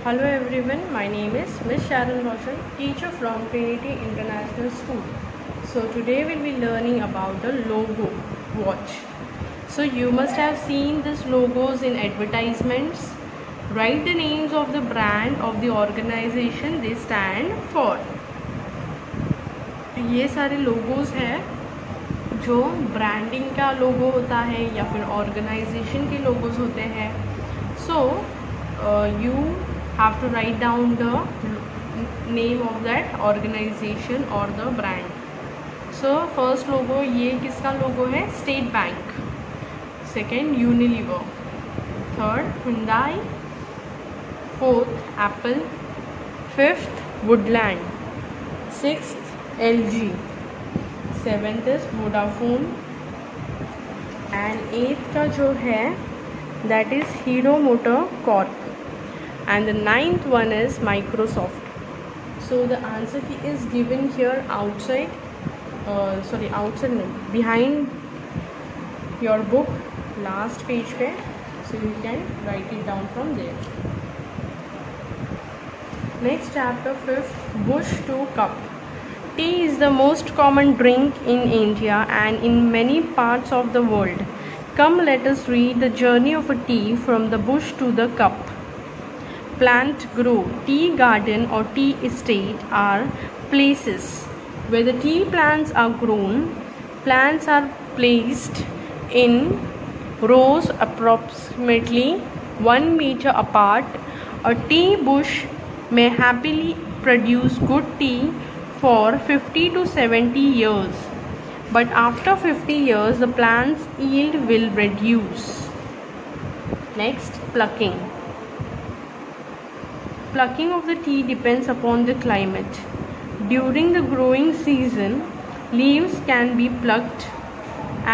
Hello everyone, my name is Miss Sharon Roshan, teacher from Trinity International School. So today we'll be learning about the logo watch. So you must have seen these logos in advertisements. Write the names of the brand of the organization they stand for. ये सारे logos हैं जो branding का लोगो होता है या फिर organisation के लोगोस होते हैं. So you have to write down the name of that organization or the brand. So first logo, ये किसका लोगो है? State bank. Second Unilever. Third Hyundai. Fourth Apple. Fifth Woodland. Sixth LG. Seventh is Vodafone. And eighth का जो है that is hero motor Corp. And the ninth one is Microsoft. So the answer key is given here outside, behind your book, last page पे. So you can write it down from there. Next chapter, fifth, bush to cup. Tea is the most common drink in India and in many parts of the world. Come, let us read the journey of a tea from the bush to the cup. Plant grow. Tea garden or tea estate are places where the tea plants are grown. Plants are placed in rows approximately 1 meter apart. A tea bush may happily produce good tea for 50 to 70 years, but after 50 years the plant's yield will reduce. Next, plucking. Plucking of the tea depends upon the climate. During the growing season, leaves can be plucked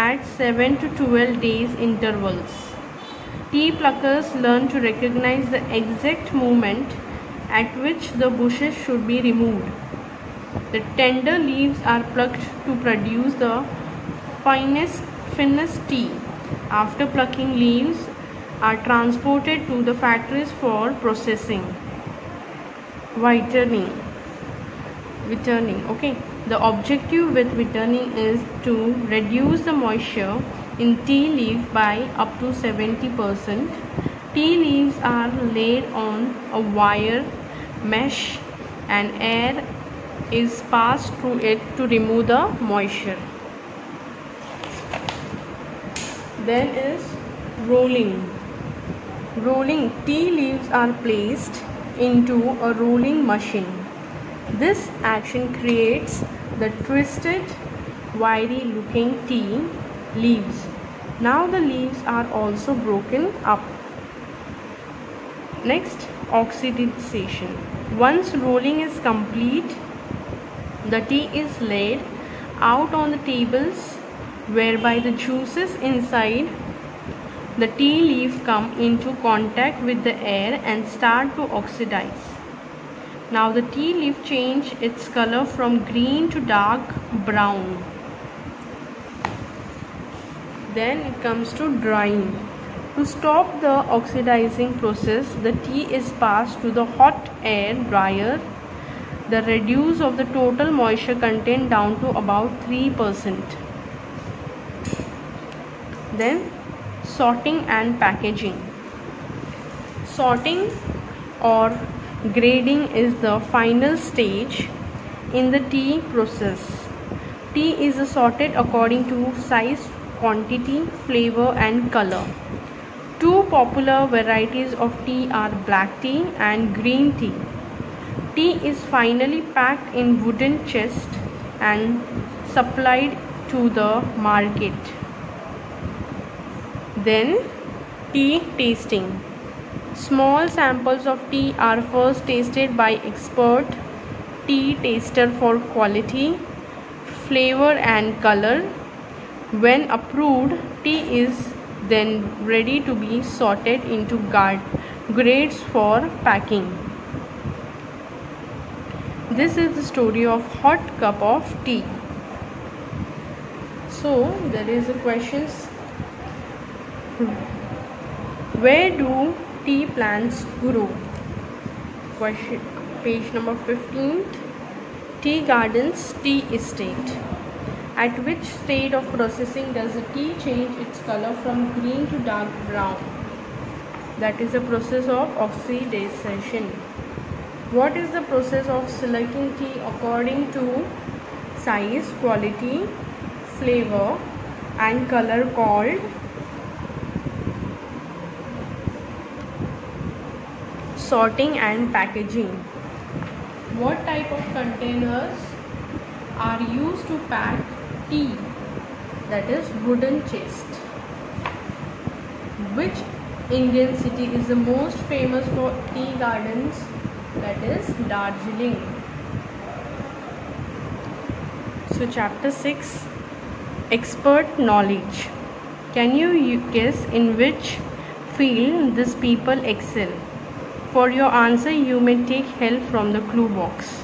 at 7 to 12 days intervals. Tea pluckers learn to recognize the exact moment at which the bushes should be removed. The tender leaves are plucked to produce the finest tea. After plucking, leaves are transported to the factories for processing. Whitening. Okay, the objective with whitening is to reduce the moisture in tea leaf by up to 70%. Tea leaves are laid on a wire mesh and air is passed through it to remove the moisture. Then is rolling. Tea leaves are placed into a rolling machine. This action creates the twisted, wiry looking tea leaves. Now the leaves are also broken up. Next, oxidization. Once rolling is complete, the tea is laid out on the tables whereby the juices inside the tea leaf come into contact with the air and start to oxidize. Now the tea leaf changes its color from green to dark brown. Then it comes to drying. To stop the oxidizing process, the tea is passed to the hot air dryer. The reduce of the total moisture content down to about 3%. Then sorting and packaging. Sorting or grading is the final stage in the tea process. Tea is sorted according to size, quantity, flavor and color. Two popular varieties of tea are black tea and green tea. Tea is finally packed in wooden chest and supplied to the market. Then tea tasting. Small samples of tea are first tasted by expert tea taster for quality, flavor and color. When approved, tea is then ready to be sorted into grades for packing. This is the story of hot cup of tea. So there is a questions. Where do tea plants grow? question, page number 15. Tea gardens, tea estate. At which state of processing does the tea change its color from green to dark brown? That is the process of oxidation. What is the process of selecting tea according to size, quality, flavor and color called? Sorting and packaging. What type of containers are used to pack tea? That is wooden chest. Which Indian city is the most famous for tea gardens? That is Darjeeling. So chapter 6, expert knowledge. Can you guess in which field these people excel? For your answer you may take help from the clue box.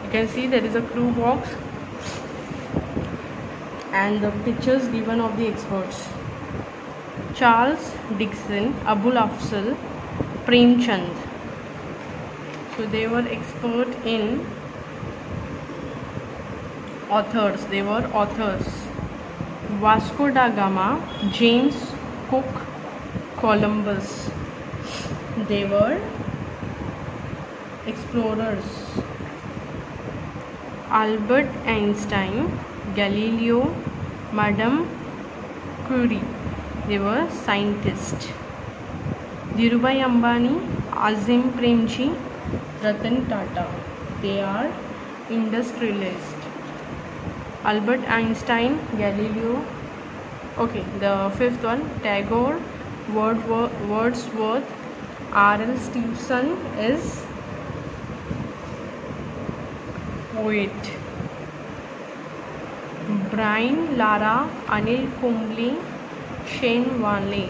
You can see there is a clue box and the pictures given of the experts. Charles Dickens, Abul Afzal, Premchand. So they were expert in authors. They were authors. Vasco da Gama, James Cook, Columbus. They were explorers. Albert Einstein, Galileo, Madame Curie. They were scientists. Dhirubhai Ambani, Azim Premji, Ratan Tata. They are industrialists. Albert Einstein, Galileo. Okay, the fifth one, Tagore, Wordsworth, R.L. Stevenson is poet. Brian Lara, Anil Kumble, Shane Warne.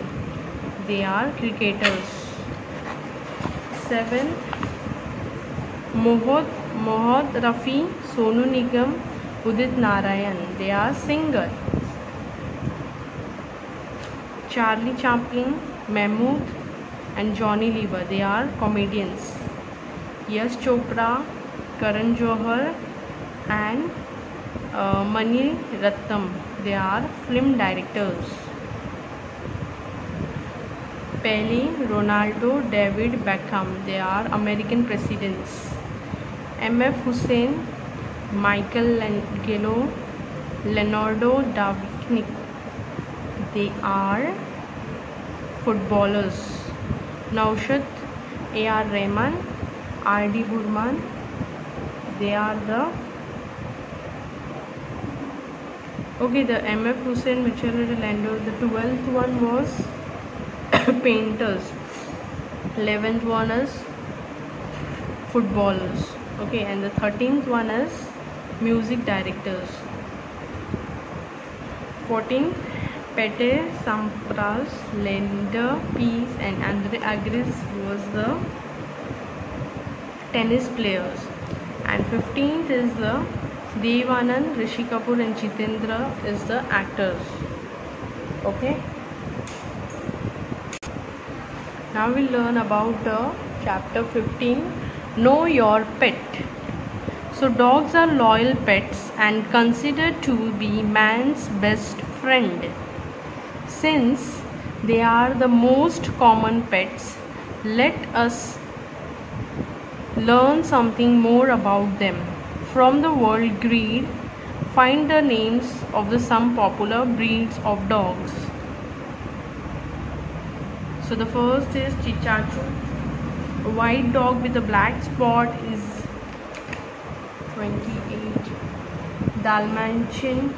They are cricketers. 7th, Mohammad Rafi, Sonu Nigam, Udit Narayan. They are singers. Charlie Chaplin, Mahmood and Johnny Lever. They are comedians. Yash Chopra, Karan Johar and Mani Ratnam. They are film directors. Pele, Ronaldo, David Beckham. They are American presidents. M.F. Hussain, Michelangelo, Leonardo da Vinci. They are footballers. Naushad, A.R. Rahman, R.D. Burman. They are the M.F. Hussain, Michelangelo. The 12th one was painters. 11th one is footballers. Okay, and the 13th one is music directors. 14th, Pete Sampras, Leander Pease and Andre Agassi was the tennis players. And 15th is the Dev Anand, Rishi Kapoor and Jitendra is the actors. Okay. Now we'll learn about the chapter 15, Know Your Pet. So dogs are loyal pets and considered to be man's best friend. Since they are the most common pets, let us learn something more about them. From the word breed, find the names of the some popular breeds of dogs. So the first is Chichachu. A white dog with a black spot is 28. Dalmatian.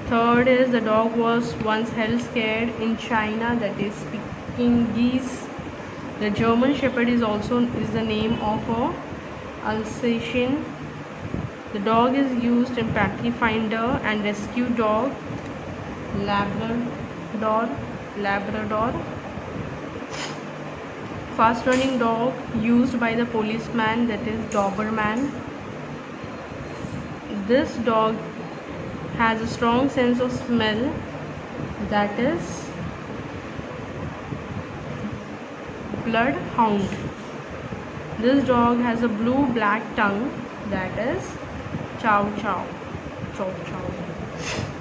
Third is the dog was once held scared in China, that is Pekingese. The German Shepherd is the name of a Alsatian. The dog is used in pathfinder and rescue dog. Labrador. Fast running dog used by the policeman, that is Doberman. This dog has a strong sense of smell, that is bloodhound. This dog has a blue black tongue, that is chow chow. Chow chow.